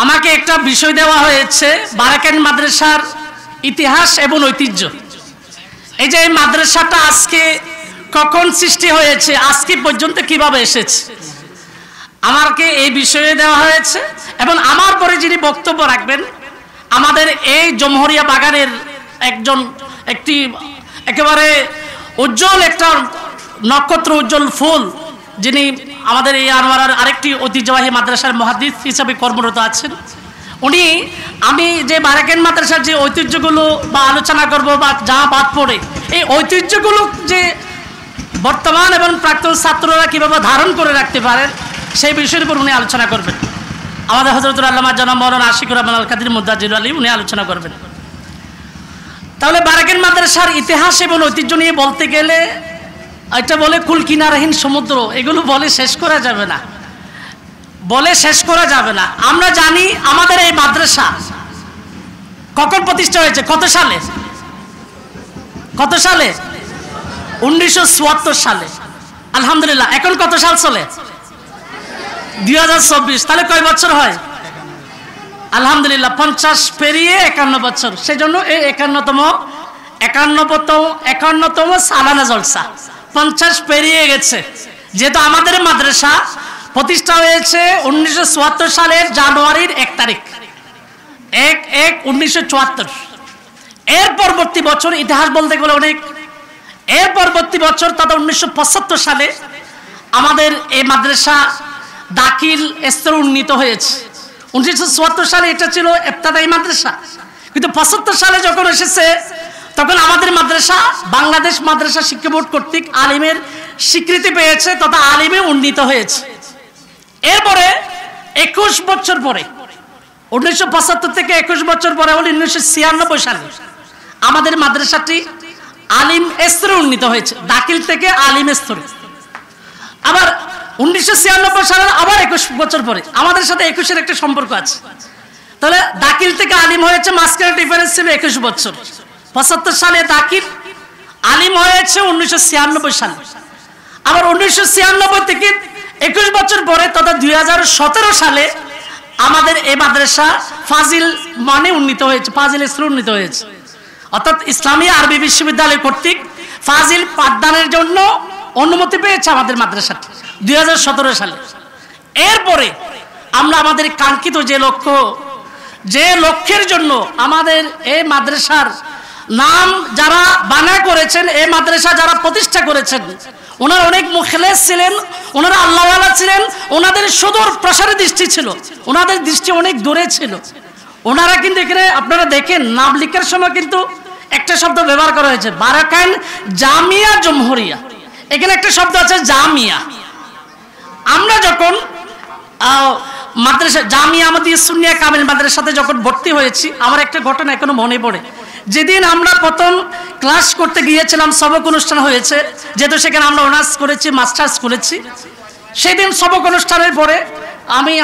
আমাকে একটা বিষয় দেওয়া হয়েছে বারাকান মাদ্রাসার ইতিহাস এবং ঐতিহ্য। এই যে এই মাদ্রাসাটা আজকে কখন সৃষ্টি হয়েছে, আজকে পর্যন্ত কিভাবে এসেছে, আমাকে এই বিষয়ে দেওয়া হয়েছে। এবং আমার পরে যিনি বক্তব্য রাখবেন আমাদের এই জমহরিয়া বাগানের একটি একেবারে উজ্জ্বল একটা নক্ষত্র উজ্জ্বল ফুল, যিনি আমাদের এই আনোয়ারার আরেকটি ঐতিহ্যবাহী মাদ্রাসার মুহাদ্দিস হিসাবে কর্মরত আছেন। আমি যে বারাকান মাদ্রাসার যে ঐতিহ্যগুলো বা আলোচনা করব বা যা বাদ পড়ে এই ঐতিহ্যগুলো যে বর্তমান এবং প্রাক্তন ছাত্ররা কীভাবে ধারণ করে রাখতে পারেন সেই বিষয়ের উপর উনি আলোচনা করবেন। আমাদের হযরতুল আল্লামা জনাব মাওলানা আশিকুর রহমান আল কাদির মুদ্দাজির আলী উনি আলোচনা করবেন। তাহলে বারাকান মাদ্রাসার ইতিহাস এবং ঐতিহ্য নিয়ে বলতে গেলে এটা বলে কুল কিনারাহীন সমুদ্র, এগুলো বলে শেষ করা যাবে না। আমরা জানি আমাদের এই মাদ্রাসা কখন প্রতিষ্ঠা হয়েছে, কত সালে 1974 সালে। আলহামদুলিল্লাহ, এখন কত সাল চলে? 2024। তাহলে কয় বছর হয়? আলহামদুলিল্লাহ 50 পেরিয়ে 51 বছর। সেজন্য এই 51তম সালানা জলসা 50 পেরিয়ে গেছে। যেহেতু আমাদের মাদ্রাসা প্রতিষ্ঠা হয়েছে 1974 সালের জানুয়ারির 1 তারিখ, 1/1/1974। এর পরবর্তী বছর ইতিহাস বলতে গেলে অনেক, এর পরবর্তী বছর তথা 1975 সালে আমাদের এই মাদ্রাসা দাখিল স্তরে উন্নীত হয়েছে। 1974 সালে এটা ছিল ইবতেদায়ী মাদ্রাসা, কিন্তু 75 সালে যখন এসেছে তখন আমাদের মাদ্রাসা বাংলাদেশ মাদ্রাসা শিক্ষা বোর্ড কর্তৃক আলিমের স্বীকৃতি পেয়েছে তথা আলিমে উন্নীত হয়েছে। এরপরে 21 বছর পরে 1975 থেকে 21 বছর পরে হল 1996 সালে আমাদের মাদ্রাসাটি আলিম স্তরে উন্নীত হয়েছে, দাখিল থেকে আলিম স্তরে। আবার 1996 সালের আবার 21 বছর পরে আমাদের সাথে 21-এর একটা সম্পর্ক আছে। তাহলে দাখিল থেকে আলিম হয়েছে, মাঝখানে ডিফারেন্স ছিল 21 বছর। 75 সালে দাখিল, আলিম হয়েছে 1996 সালে। আবার 1996 থেকে 21 বছর পরে তথা 2017 সালে আমাদের এই মাদ্রাসা ফাজিল মানে উন্নীত হয়েছে, ফাজিল স্তরে উন্নীত হয়েছে। অর্থাৎ ইসলামী আরবি বিশ্ববিদ্যালয় কর্তৃক ফাজিল পাঠদানের জন্য অনুমতি পেয়েছে আমাদের মাদ্রাসাটি 2017 সালে। এরপরে আমরা আমাদের কাঙ্ক্ষিত যে লক্ষ্যের জন্য আমাদের এই মাদ্রাসার নাম যারা বানা করেছেন, এই মাদ্রাসা যারা প্রতিষ্ঠা করেছেন, ওনারা অনেক মুখলেস ছিলেন, ওনারা আল্লাহওয়ালা ছিলেন, ওনাদের সুদূর প্রসারী দৃষ্টি ছিল, ওনাদের দৃষ্টি অনেক দূরে ছিল। ওনারা কিন্তু এখানে আপনারা দেখেন নাম লিখার সময় কিন্তু একটা শব্দ ব্যবহার করা হয়েছে, বারাকান জামিয়া জমহরিয়া। এখানে একটা শব্দ আছে জামিয়া। আমরা যখন মাদ্রাসা জামিয়া আহমদিয়া সুন্নিয়া কামিল মাদ্রাসাতে যখন ভর্তি হয়েছি, আমার একটা ঘটনা এখনো মনে পড়ে। যেদিন আমরা প্রথম ক্লাস করতে গিয়েছিলাম, সবক অনুষ্ঠান হয়েছে, যেহেতু সেখানে আমরা অনার্স করেছি, মাস্টার্স করেছি। সেদিন সবক অনুষ্ঠানের পরে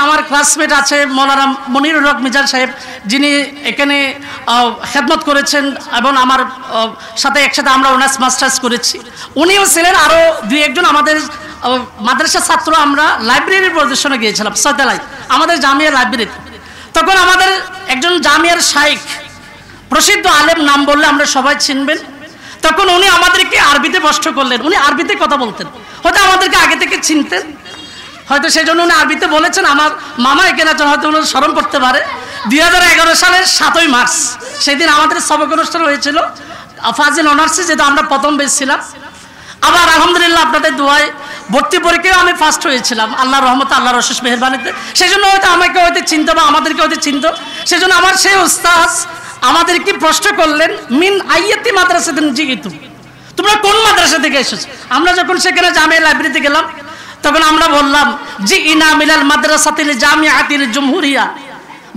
আমার ক্লাসমেট আছে মৌলানা মনিরুল হক মিজান সাহেব, যিনি এখানে খেদমত করেছেন এবং আমার সাথে একসাথে আমরা অনার্স মাস্টার্স করেছি। উনিও ছিলেন, আরও 2-1 আমাদের মাদ্রাসা ছাত্র। আমরা লাইব্রেরির প্রদর্শনে গিয়েছিলাম সয়তালায়, আমাদের জামিয়ার লাইব্রেরিতে। তখন আমাদের একজন জামিয়ার শাইখ, প্রসিদ্ধ আলেম, নাম বললে আমরা সবাই চিনবেন, তখন উনি আমাদেরকে আরবিতে প্রশ্ন করলেন। উনি আরবিতে কথা বলতেন, হয়তো আমাদেরকে আগে থেকে চিনতেন, হয়তো সেই জন্য উনি আরবিতে বলেছেন। আমার মামা এখানে আছেন, হয়তো উনি স্মরণ করতে পারে। 2011 সালের 7ই মার্চ সেদিন আমাদের সবক অনুষ্ঠান হয়েছিল ফাজিল অনার্সে, যেহেতু আমরা প্রথম বেশ ছিলাম। আবার আলহামদুলিল্লাহ আপনাদের দোয়ায় ভর্তি পরীক্ষায় আমি ফার্স্ট হয়েছিলাম, আল্লাহর রহমতে, আল্লাহর অশেষ মেহেরবানিতে। সেই জন্য হয়তো আমাকে হয়তো চিনতো বা আমাদেরকে হয়তো চিনতো। সেই জন্য আমার সেই উস্তাদ আমাদেরকে প্রশ্ন করলেন, মিন আইয়াতি মাদ্রাসাতিন জিইতুম, তোমরা কোন মাদ্রাসা থেকে এসেছো? আমরা যখন সেখানে জামিয়া লাইব্রেরিতে গেলাম তখন আমরা বললাম জি ইনা মিনাল মাদ্রাসাতিল জামিআতিল জমহুরিয়া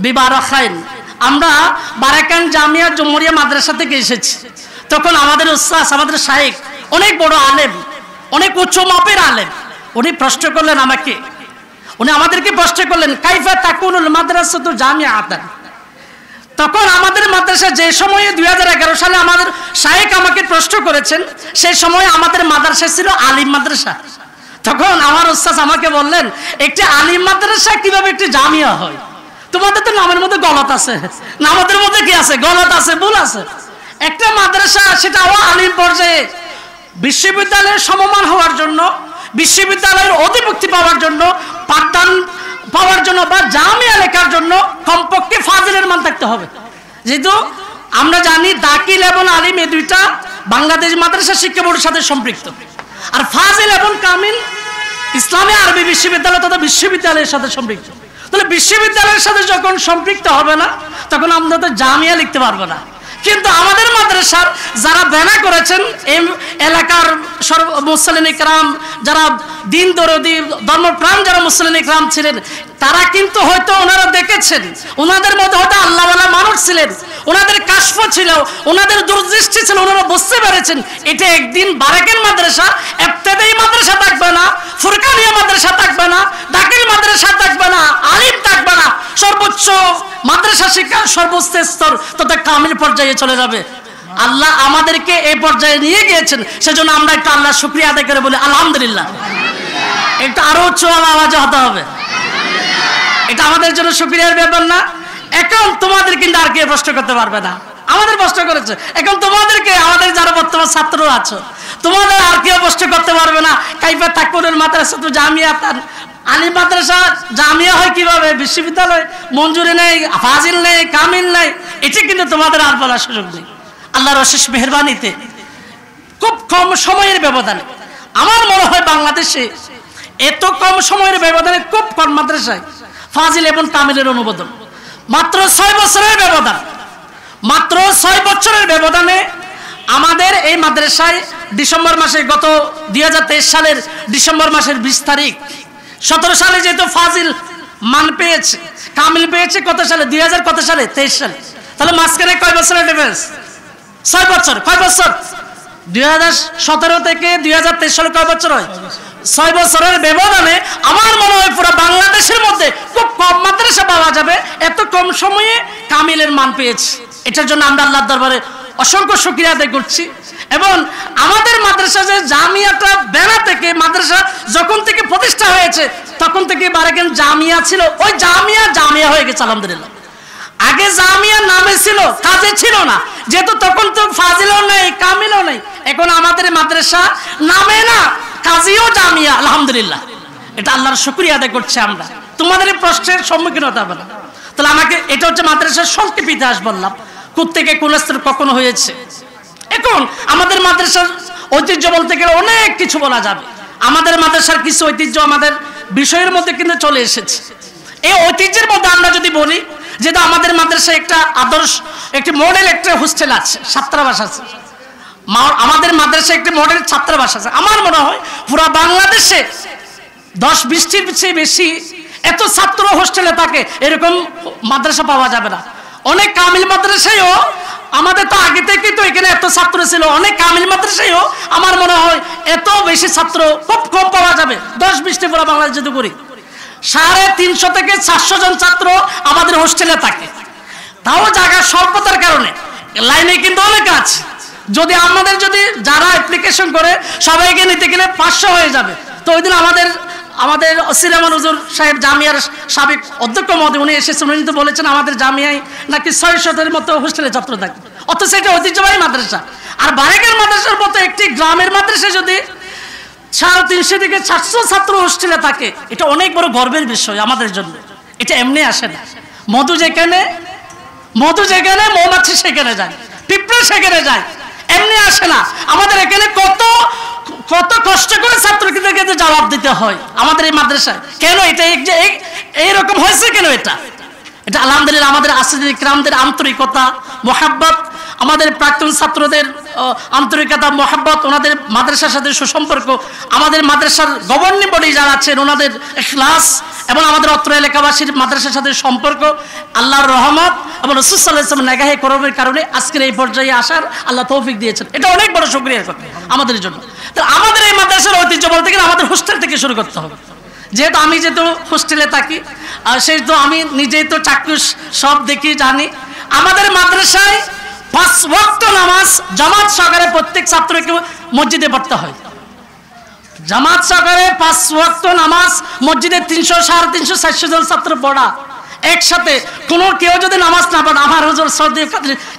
বিবারাখাইন, আমরা বারাকান জামিয়া জমহুরিয়া মাদ্রাসা থেকে এসেছি। তখন আমাদের উস্তাদ, আমাদের শাইখ, অনেক বড় আলেম, অনেক উচ্চ মাপের আলেম, উনি প্রশ্ন করলেন উনি আমাদেরকে প্রশ্ন করলেন কাইফা তাকুনুল মাদ্রাসাতু জামিআতান। তখন আমাদের মাদ্রাসা যে সময়ে 2011 সালে আমাদের শাইখ আমাকে প্রশ্ন করেছেন, সেই সময় আমাদের মাদ্রাসা ছিল আলিম মাদ্রাসা। তখন আমার উস্তাদ আমাকে বললেন, একটি আলিম মাদ্রাসা কিভাবে একটি জামিয়া হয়? তোমাদের তো নামের মধ্যে গলত আছে, নামাজের মধ্যে কি আছে? গলত আছে, ভুল আছে। একটা মাদ্রাসা সেটাও আলিম পর্যায়ে বিশ্ববিদ্যালয়ের সমমান হওয়ার জন্য, বিশ্ববিদ্যালয়ের অধিভুক্তি পাওয়ার জন্য, পাঠদান পাওয়ার জন্য বা জামিয়া লেখার জন্য কমপক্ষে ফাজিলের মান থাকতে হবে। যেহেতু আমরা জানি দাখিল এবং আলিম এই দুইটা বাংলাদেশ মাদ্রাসা শিক্ষা বোর্ডের সাথে সম্পৃক্ত, আর ফাজিল এবং কামিল ইসলামী আরবি বিশ্ববিদ্যালয় তথা বিশ্ববিদ্যালয়ের সাথে সম্পৃক্ত। তাহলে বিশ্ববিদ্যালয়ের সাথে যখন সম্পৃক্ত হবে না, তখন আমরা তো জামিয়া লিখতে পারবো না। কিন্তু আমাদের মাদ্রাসার যারা ব্যানা করেছেন, এই এলাকার মুসলিম ইকরাম, যারা দিন দরদি ধর্মপ্রাণ যারা মুসলিম ইকরাম ছিলেন, তারা কিন্তু হয়তো ওনারা দেখেছেন, ওনাদের মধ্যে হয়তো আল্লাহওয়ালা মানুষ ছিলেন, ওনাদের কাশফ ছিল, ওনাদের দূরদৃষ্টি ছিল, ওনারা বুঝতে পেরেছেন এটা একদিন বারাকের মাদ্রাসা, ইবতেদায়ী মাদ্রাসা থাকবে না, ফুরকানিয়া মাদ্রাসা থাকবে না, দাখিল মাদ্রাসা থাকবে না, আলিম থাকবে না, সর্বোচ্চ মাদ্রাসা শিক্ষা সর্বোচ্চ স্তর তথা কামিল পর্যায়ে চলে যাবে। আল্লাহ আমাদেরকে এই পর্যায়ে নিয়ে গিয়েছেন, সেজন্য আমরা একটু আল্লাহ শুকরিয়া আদায় করে বলি আলহামদুলিল্লাহ। একটু আরো উচ্চ আওয়াজে হতে হবে, এটা আমাদের জন্য শুকরিয়ার ব্যাপার না। এখন তোমাদের কিন্তু আর কেউ প্রশ্ন করতে পারবে না, আমাদের প্রশ্ন করেছে, এখন তোমাদেরকে, আমাদের যারা বর্তমান ছাত্র আছো, তোমাদের আর কেউ প্রশ্ন করতে পারবে না কাইফা তাকফুরুল মাদ্রাসা তো জামিয়া, আলিম মাদ্রাসা জামিয়া হয় কিভাবে, বিশ্ববিদ্যালয় মঞ্জুরি নেই, ফাজিল নেই, কামিল নেই, এটা কিন্তু তোমাদের আর বলার সুযোগ নেই। আল্লাহর অশেষ মেহেরবানিতে খুব কম সময়ের ব্যবধানে, আমার মনে হয় বাংলাদেশে এত কম সময়ের ব্যবধানে খুব কম মাদ্রাসায় ফাজিল এবং কামিলের অনুমোদন, মাত্র 6 বছরের ব্যবধান, মাত্র 6 বছরের ব্যবধানে আমাদের এই মাদ্রাসায় ডিসেম্বর মাসে, গত 2023 সালের ডিসেম্বর মাসের 20 তারিখ, 17 সালে যেহেতু ফাজিল মান পেয়েছে, কামিল পেয়েছে কত সালে, 2000 কত সালে, 23 সালে। তাহলে মাঝখানে কয় বছরের ডিফারেন্স? 6 বছর। কয় বছর? 2017 থেকে 2023 সালে কয় বছর হয়? 6 বছরের ব্যবধানে আমার মনে হয় পুরো বাংলাদেশের মধ্যে খুব কম মাদ্রাসা পাওয়া যাবে এত কম সময়ে কামিলের মান পেয়েছে। এটার জন্য আমরা আল্লাহর দরবারে অসংখ্য শুকরিয়া আদায় করছি। এবং আমাদের মাদ্রাসা যে জামিয়াটা বেনা থেকে মাদ্রাসা যখন থেকে প্রতিষ্ঠা হয়েছে, তখন থেকে বারাকেন জামিয়া ছিল, ওই জামিয়া হয়ে গেছে আলহামদুলিল্লাহ। আগে জামিয়া নামে ছিল, কাজে ছিল না, যেহেতু তখন তো ফাজিলও নেই, কামিলও নেই। এখন আমাদের মাদ্রাসা নামে না, কাজেও জামিয়া, আলহামদুলিল্লাহ। এটা আল্লাহর শুকরিয়া আদায় করছি আমরা। তোমাদের এই প্রশ্নের সম্মুখীন হতে হবে না। তাহলে আমাকে, এটা হচ্ছে মাদ্রাসার সংক্ষিপ্ত ইতিহাস বললাম, কোত্থেকে কোন স্তর কখনো হয়েছে। এখন আমাদের মাদ্রাসার ঐতিহ্য বলতে গেলে অনেক কিছু বলা যাবে। আমাদের মাদ্রাসার কিছু ঐতিহ্য আমাদের বিষয়ের মধ্যে কিন্তু চলে এসেছে। এই ঐতিহ্যের মধ্যে আমরা যদি বলি, যেটা আমাদের মাদ্রাসায় একটা আদর্শ, একটি মডেল একটা হোস্টেল আছে, ছাত্রাবাস আছে। আমাদের মাদ্রাসায় একটি মডেল ছাত্রাবাস আছে। আমার মনে হয় পুরা বাংলাদেশে 10-20টির চেয়ে বেশি এত ছাত্র হোস্টেলে থাকে, এরকম মাদ্রাসা পাওয়া যাবে না। অনেক কামিল মাদ্রাসায়ও, আমাদের তো আগে থেকে তো এখানে এত ছাত্র ছিল, অনেক কামিল মাদ্রাসায়ও আমার মনে হয় এত বেশি ছাত্র খুব কম পাওয়া যাবে। 10-20টি পুরো বাংলাদেশ যদি করি, 350 থেকে 400 জন ছাত্র আমাদের হোস্টেলে থাকে। তাও জায়গা স্বল্পতার কারণে লাইনে কিন্তু অনেক আছে। যদি আমাদের যারা অ্যাপ্লিকেশন করে সবাইকে নিতে গেলে 500 হয়ে যাবে। তো ওই দিন আমাদের সিরামান হুজুর সাহেব, জামিয়ার সাবেক অধ্যক্ষ মহোদয়, উনি এসেছেন, উনি তো বলেছেন আমাদের জামিয়ায় নাকি 600-এর মতো হোস্টেলে ছাত্র থাকে। অথচ এটা ঐতিহ্যবাহী মাদ্রাসা। আর বারেকের মাদ্রাসার মতো একটি গ্রামের মাদ্রাসা যদি 350 থেকে 400 ছাত্র হোস্টেলে থাকে, এটা অনেক বড় গর্বের বিষয় আমাদের জন্য। এটা এমনি আসে না। মধু যেখানে মৌমাছি সেখানে যায়, পিঁপড়া সেখানে যায়, এমনি আসে না। আমাদের এখানে কত কষ্ট করে ছাত্রদেরকে জবাব দিতে হয় আমাদের এই মাদ্রাসায়। কেন এটা এইরকম হয়েছে কেন? এটা আলহামদুলিল্লাহ আমাদের আসিফ ইকরামদের আন্তরিকতা, মোহাব্বত, আমাদের প্রাক্তন ছাত্রদের আন্তরিকতা, মোহাব্বত, ওনাদের মাদ্রাসার সাথে সুসম্পর্ক, আমাদের মাদ্রাসার গভর্নিং বডি যারা আছেন ওনাদের ইখলাস, এবং আমাদের অত্র এলাকাবাসীর মাদ্রাসার সাথে সম্পর্ক, আল্লাহর রহমত এবং রাসূল সাল্লাল্লাহু আলাইহি ওয়াসাল্লাম নেগাহে করমের কারণে আজকের এই পর্যায়ে আসার আল্লাহ তৌফিক দিয়েছেন। এটা অনেক বড় শুকরিয়ার কথা আমাদের জন্য। তো আমাদের এই মাদ্রাসার ঐতিহ্য বলতে গেলে আমাদের হোস্টেল থেকে শুরু করতে হবে। যেহেতু আমি হোস্টেলে থাকি, আর সেহেতু আমি নিজেই তো চাক্ষুষ সব দেখি, জানি। আমাদের মাদ্রাসায় 5 ওয়াক্ত নামাজ জামাত সহকারে প্রত্যেক ছাত্রকে মসজিদে পড়তে হয়। জামাত সহকারে 5 ওয়াক্ত নামাজ মসজিদে 300, 350, 400 জন ছাত্র পড়া, একসাথে কোনো কেউ যদি নামাজ না পড়ে, আমার হুজুর সৌদি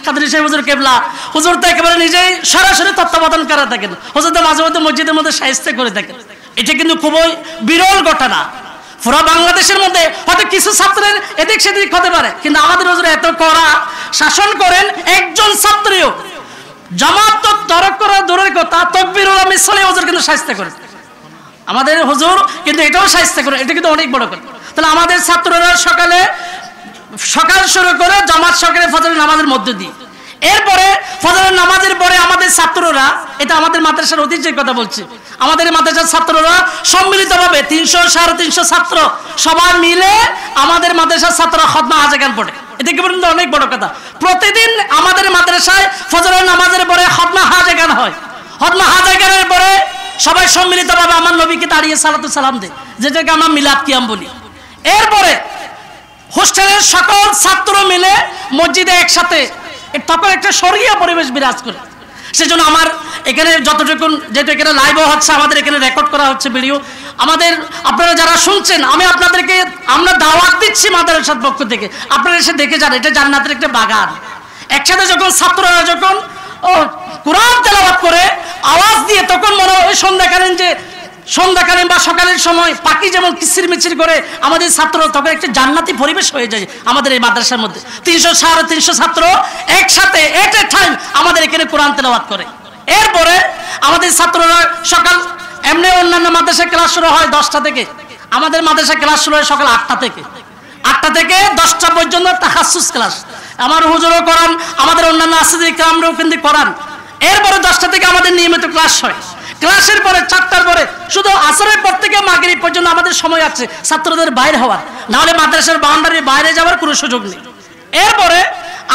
কাদরি সাহেব হুজুর কেবলা হুজুর তো একেবারে নিজেই সরাসরি তত্ত্বাবধান করে থাকেন, হুজুর তো মাঝে মধ্যে মসজিদের মধ্যে সাহিত্য করে থাকেন। এটা কিন্তু খুবই বিরল ঘটনা। পুরো বাংলাদেশের মধ্যে হয়তো কিছু ছাত্রের এদিক সেদিক হতে পারে, কিন্তু আমাদের হুজুর এত কড়া শাসন করেন, একজন ছাত্রীও জামাত তো তরক করা দূরের কথা, তকবীরুল মিসলে হুজুর কিন্তু সাহিত্য করে আমাদের হুজুর, কিন্তু এটাও সাহিত্য করে, এটা কিন্তু অনেক বড় কথা। তাহলে আমাদের ছাত্ররা সকাল শুরু করে জামাত সহকারে ফজরের নামাজের মধ্য দিয়ে, এরপরে ফজরের নামাজের পরে আমাদের ছাত্ররা, এটা আমাদের মাদ্রাসার ঐতিহ্যের কথা বলছি, আমাদের মাদ্রাসার ছাত্ররা সম্মিলিতভাবে 300-350 ছাত্র সবাই মিলে আমাদের মাদ্রাসার ছাত্ররা খতনা হাজেগান পড়ে। এটা কিন্তু অনেক বড় কথা। প্রতিদিন আমাদের মাদ্রাসায় ফজরের নামাজের পরে খতনা হাজেগান হয়। খতনা হাজেগানের পরে সবাই সম্মিলিতভাবে আমার নবীকে দাঁড়িয়ে সালাতু সালাম দেয়, যেটাকে আমরা মিলাদ কিয়াম বলি। এরপরে হোস্টেলের সকল ছাত্র মিলে মসজিদে একসাথে, তখন একটা স্বর্গীয় পরিবেশ বিরাজ করে। সেজন্য আমার এখানে যতটুকু, যেহেতু এখানে লাইভও হচ্ছে, আমাদের এখানে রেকর্ড করা হচ্ছে ভিডিও, আমাদের আপনারা যারা শুনছেন, আমি আপনাদেরকে আমরা দাওয়াত দিচ্ছি মাদ্রাসার পক্ষ থেকে, আপনারা এসে দেখে যান, এটা জান্নাতের একটা বাগান। একসাথে যখন ছাত্ররা যখন কোরআন তেলাওয়াত করে আওয়াজ দিয়ে, তখন মনে হয় সন্ধ্যাকালীন বা সকালের সময় পাখি যেমন কিচির মিচির করে আমাদের ছাত্র, তখন একটা জান্নাতি পরিবেশ হয়ে যায় আমাদের এই মাদ্রাসার মধ্যে। 300-350 ছাত্র একসাথে এট এ টাইম আমাদের এখানে কোরআন তেলাওয়াত করে। এরপরে আমাদের ছাত্ররা সকাল, এমনি অন্যান্য মাদ্রাসায় ক্লাস শুরু হয় 10টা থেকে, আমাদের মাদ্রাসায় ক্লাস শুরু হয় সকাল 8টা থেকে। 8টা থেকে 10টা পর্যন্ত তাহাসসুস ক্লাস, আমার হুজুরও করান, আমাদের অন্যান্য আসিদি ইকরামরাও কিন্তু করান। এরপরে 10টা থেকে আমাদের নিয়মিত ক্লাস হয়। ক্লাসের পরে 4টার পরে শুধু আসরের পর থেকে মাগরিব পর্যন্ত আমাদের সময় আছে ছাত্রদের বাইরে হওয়ার, নাহলে মাদ্রাসার বাউন্ডারির বাইরে যাওয়ার কোনো সুযোগ নেই। এরপরে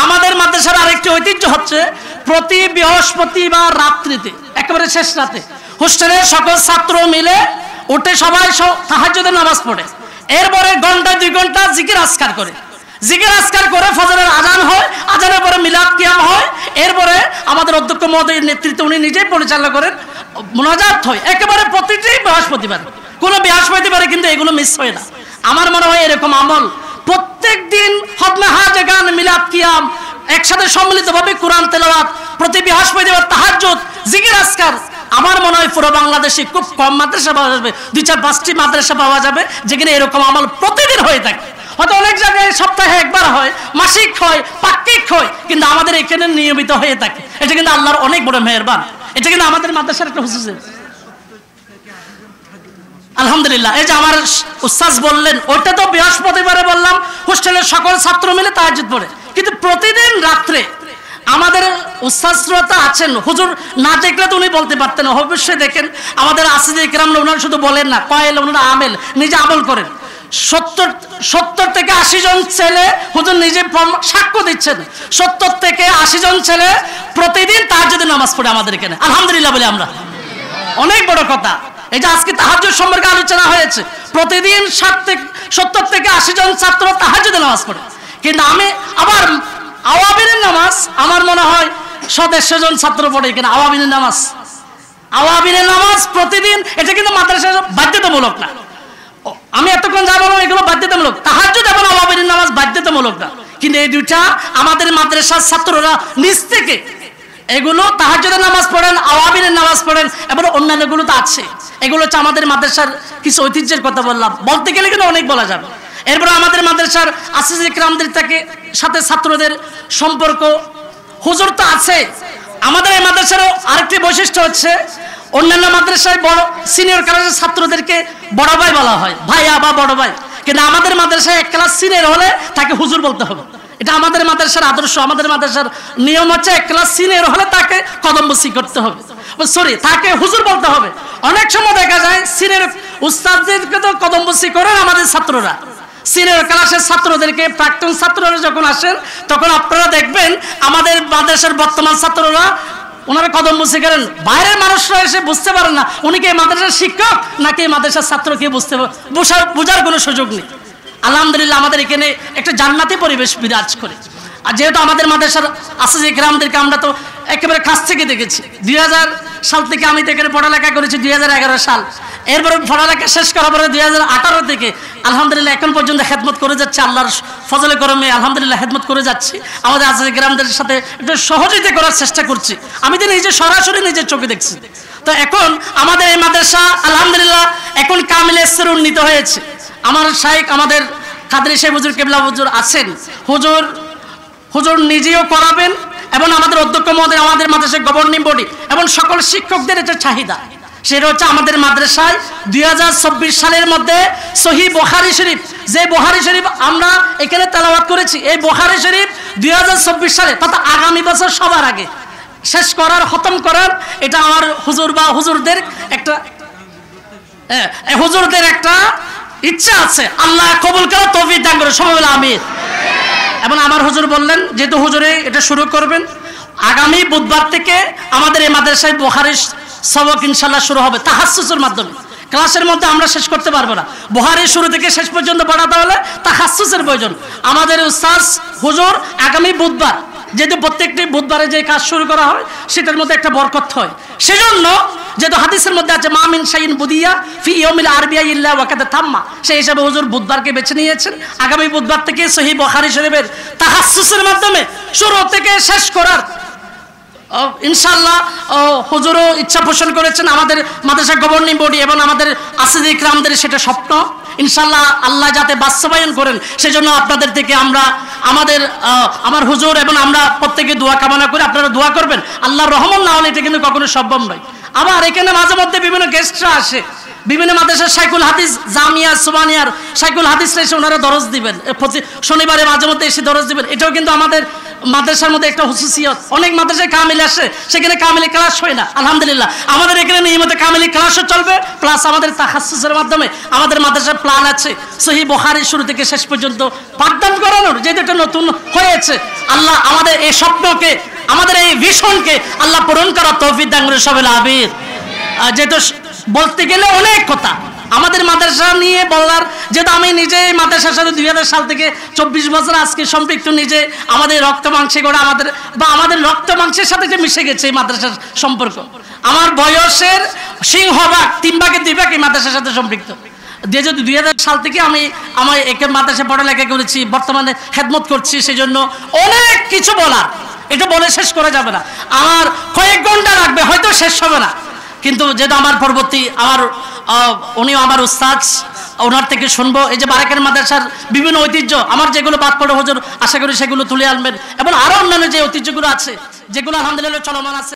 আমাদের মাদ্রাসার আরেকটি ঐতিহ্য হচ্ছে, প্রতি বৃহস্পতিবার রাত্রিতে, একেবারে শেষ রাতে হোস্টেলের সকল ছাত্র মিলে উঠে সবাই তাহাজ্জুদের নামাজ পড়ে। এরপরে ঘন্টা 2 ঘন্টা জিকির আজকার করে, জিকির আজকার করে ফজরের আজান হয়, আজানের পরে মিলাদ কিয়াম হয়। এরপরে আমাদের অধ্যক্ষ মহোদয়ের নেতৃত্বে উনি নিজেই পরিচালনা করেন, মুনাজাত হয় একেবারে প্রতিটি বৃহস্পতিবার। কোনো বৃহস্পতিবারে কিন্তু এগুলো মিস হয় না। আমার মনে হয় এরকম আমল প্রত্যেক দিন খতনা হাজেগান, মিলাদ কিয়াম, একসাথে সম্মিলিতভাবে কোরআন তেলাওয়াত, প্রতি বৃহস্পতিবার তাহাজ্জুদ, জিকির আজকার, আমার মনে হয় পুরো বাংলাদেশে খুব কম মাদ্রাসা পাওয়া যাবে, 2-4-5টি মাদ্রাসা পাওয়া যাবে যেখানে এরকম আমল প্রতিদিন হয়ে থাকে। হয়তো অনেক জায়গায় সপ্তাহে একবার হয়, মাসিক হয়, পাক্ষিক হয়, কিন্তু আমাদের এখানে নিয়মিত হয়ে থাকে। এটা কিন্তু আল্লাহর অনেক বড় মেহেরবান। এটা কিন্তু আমাদের মাদ্রাসার একটা হুসুসিয়ত। আলহামদুলিল্লাহ। এই যে আমার উস্তাদ বললেন, ওইটা তো বৃহস্পতিবারে বললাম হোস্টেলের সকল ছাত্র মিলে তাহাজ্জুদ পড়ে, কিন্তু প্রতিদিন রাত্রে আমাদের উস্তাদরা আছেন, হুজুর না দেখলে তো উনি বলতে পারতেন, অবশ্যই দেখেন আমাদের আসিদি ইকরামরা, ওনারা শুধু বলেন না, কয়েল, ওনারা আমেল, নিজে আমল করেন। 70 থেকে 80 জন ছেলে, হুজুর নিজে সাক্ষ্য দিচ্ছেন, 70 থেকে 80 জন ছেলে প্রতিদিন তাহাজ্জুদের নামাজ পড়ে আমাদের এখানে, আলহামদুলিল্লাহ বলে আমরা। অনেক বড় কথা। এই যে আজকে তাহাজ্জুদ সম্পর্কে আলোচনা হয়েছে, প্রতিদিন 70 থেকে 80 জন ছাত্র তাহাজ্জুদের নামাজ পড়ে। কিন্তু আমি আবার আওয়াবিনের নামাজ, আমার মনে হয় 100-150 জন ছাত্র পড়ে এখানে আওয়াবিনের নামাজ। আওয়াবিনের নামাজ প্রতিদিন, এটা কিন্তু মাদ্রাসার বাধ্যতামূলক না। আমি এতক্ষণ যা বললাম এগুলো বাধ্যতামূলক, তাহাজ্জুদ এবং আওয়াবিনের নামাজ বাধ্যতামূলক না, কিন্তু এই দুইটা আমাদের মাদ্রাসার ছাত্ররা নিজ থেকে এগুলো তাহাজ্জুদের নামাজ পড়েন, আওয়াবিনের নামাজ পড়েন, এবং অন্যান্যগুলো তো আছে। এগুলো হচ্ছে আমাদের মাদ্রাসার কিছু ঐতিহ্যের কথা বললাম, বলতে গেলে কিন্তু অনেক বলা যাবে। এরপরে আমাদের মাদ্রাসার আসিদি ইকরামদের সাথে ছাত্রদের সম্পর্ক, হুজুর তো আছে। আমাদের এই মাদ্রাসার আরেকটি বৈশিষ্ট্য হচ্ছে, অন্যান্য মাদ্রাসায় বড় সিনিয়র ক্লাসের ছাত্রদেরকে বড় ভাই বলা হয়, ভাইয়া বা বড় ভাই, কিন্তু আমাদের মাদ্রাসায় 1 ক্লাস সিনিয়র হলে তাকে হুজুর বলতে হবে। এটা আমাদের মাদ্রাসার আদর্শ, আমাদের মাদ্রাসার নিয়ম হচ্ছে 1 ক্লাস সিনিয়র হলে তাকে কদমবসি করতে হবে, তাকে হুজুর বলতে হবে। অনেক সময় দেখা যায় সিনিয়র উস্তাদদেরকে তো কদমবসি করেন আমাদের ছাত্ররা, সিনিয়র ক্লাসের ছাত্রদেরকে, প্রাক্তন ছাত্ররা যখন আসেন তখন আপনারা দেখবেন আমাদের মাদ্রাসার বর্তমান ছাত্ররা ওনারা কদমবসি করেন। বাইরের মানুষরা এসে বুঝতে পারেন না উনি কি মাদ্রাসার শিক্ষক নাকি মাদ্রাসার ছাত্র, কে বোঝার কোনো সুযোগ নেই। আলহামদুলিল্লাহ আমাদের এখানে একটা জান্নাতি পরিবেশ বিরাজ করে। আর যেহেতু আমাদের মাদ্রাসার আসিদি ইকরামদেরকে আমরা তো একেবারে কাছ থেকে দেখেছি, সাল থেকে আমি তো এখানে পড়ালেখা করেছি 2011 সাল। এরপরে পড়ালেখা শেষ করার পরে 2018 থেকে আলহামদুলিল্লাহ এখন পর্যন্ত খেদমত করে যাচ্ছে, আল্লাহর ফজলে করমে আলহামদুলিল্লাহ খেদমত করে যাচ্ছি। আমাদের আজকে গ্রামদের সাথে একটু সহযোগিতা করার চেষ্টা করছি। আমি তো নিজে সরাসরি নিজের চোখে দেখছি। তো এখন আমাদের এই মাদ্রাসা আলহামদুলিল্লাহ এখন কামিলে স্তরে উন্নীত হয়েছে। আমার শাইখ আমাদের কাদরি সাহেব হুজুর কেবলা হুজুর আছেন, হুজুর নিজেও করাবেন এবং আমাদের অধ্যক্ষ মহোদয়, আমাদের মাদ্রাসার গভর্নিং বডি এবং সকল শিক্ষকদের এটা চাহিদা। সেটা হচ্ছে আমাদের মাদ্রাসায় 2024 সালের মধ্যে সহিহ বুখারী শরীফ, যে বুখারী শরীফ আমরা এখানে তেলাওয়াত করেছি, এই বুখারী শরীফ 2024 সালে তথা আগামী বছর সবার আগে শেষ করার, খতম করার, এটা আমার হুজুর বা হুজুরদের একটা ইচ্ছা আছে। আল্লাহ কবুল করে তৌফিক দান করে, সবাই বলে আমিন। এবং আমার হুজুর বললেন যেহেতু হুজুরে এটা শুরু করবেন, আগামী বুধবার থেকে আমাদের এই মাদ্রাসায় বুখারী সবক ইনশাআল্লাহ শুরু হবে তাহাসসুসের মাধ্যমে। ক্লাসের মধ্যে আমরা শেষ করতে পারবো না, বুখারী শুরু থেকে শেষ পর্যন্ত পড়াতে হলে তাহাসসুসের প্রয়োজন। আমাদের উস্তাদ হুজুর আগামী বুধবার, যেহেতু প্রত্যেকটি বুধবারে যে কাজ শুরু করা হয় সেটার মধ্যে একটা বরকত হয়, সেজন্য যেহেতু হাদিসের মধ্যে আছে মা মিন শাইইন বুদিয়া ফি ইয়াউমিল আরবিয়া ইল্লা ওয়াকাদ তাম্মা, সেই হিসাবে হুজুর বুধবারকে বেছে নিয়েছেন। আগামী বুধবার থেকে সহিহ বুখারী শরীফের তাহাসসুসের মাধ্যমে শুরু থেকে শেষ করার ইনশাআল্লাহ হুজুরও ইচ্ছা পোষণ করেছেন। আমাদের মাদ্রাসা গভর্নিং বডি এবং আমাদের আসিদ ইকরামদের সেটা স্বপ্ন, ইনশাআল্লাহ আল্লাহ যাতে বাস্তবায়ন করেন সেজন্য আপনাদের থেকে আমার হুজুর এবং আমরা প্রত্যেকে দোয়া কামনা করি। আপনারা দোয়া করবেন, আল্লাহর রহমত না হলে এটা কিন্তু কখনো সম্ভব নয়। আবার এখানে মাঝে মধ্যে বিভিন্ন গেস্টরা আসে, বিভিন্ন মাদ্রাসার শাইখুল হাদিস জামিয়া সুবানিয়ার শাইখুল হাদিস এসে ওনারা দরজ দিবেন, শনিবারে মাঝে মধ্যে এসে দরজ দিবেন। এটাও কিন্তু আমাদের মাদ্রাসার মধ্যে একটা হুসুসিয়ত। অনেক মাদ্রাসায় কামিল আসে, সেখানে কামিলি ক্লাস হয় না। আলহামদুলিল্লাহ আমাদের এখানে নিয়মিত কামিলি ক্লাসও চলবে, প্লাস আমাদের তাহাসসুসের মাধ্যমে আমাদের মাদ্রাসার প্ল্যান আছে সহিহ বুখারী শুরু থেকে শেষ পর্যন্ত পাঠদান করানোর, যেহেতু এটা নতুন হয়েছে। আল্লাহ আমাদের এই স্বপ্নকে, আমাদের এই ভিশনকে আল্লাহ পূরণ করার তৌফিক দান করে, সবাই আমিন। যেহেতু বলতে গেলে অনেক কথা আমাদের মাদ্রাসা নিয়ে বলার, যেহেতু আমি নিজে মাদ্রাসার সাথে 2000 সাল থেকে 24 বছর আজকে সম্পৃক্ত, নিজে আমাদের রক্ত মাংসে গড়া, আমাদের রক্ত মাংসের সাথে যে মিশে গেছে এই মাদ্রাসার সম্পর্ক। আমার বয়সের সিংহভাগ 3 ভাগে 2 ভাগ এই মাদ্রাসার সাথে সম্পৃক্ত। 2000 সাল থেকে আমি আমার একে মাদ্রাসা পড়ালেখা করেছি, বর্তমানে খেদমত করছি। সেই জন্য অনেক কিছু বলার, এটা বলে শেষ করা যাবে না, আমার কয়েক ঘন্টা লাগবে, হয়তো শেষ হবে না। কিন্তু যেটা আমার পরবর্তী উনিও আমার উস্তাদ, ওনার থেকে শুনবো। এই যে বারেকের মাদ্রাসার বিভিন্ন ঐতিহ্য আমার যেগুলো বাদ পড়ে হুজুর আশা করি সেগুলো তুলে আনবেন, এবং আরো অন্যান্য যে ঐতিহ্যগুলো আছে যেগুলো আলহামদুলিল্লাহ চলমান আছে।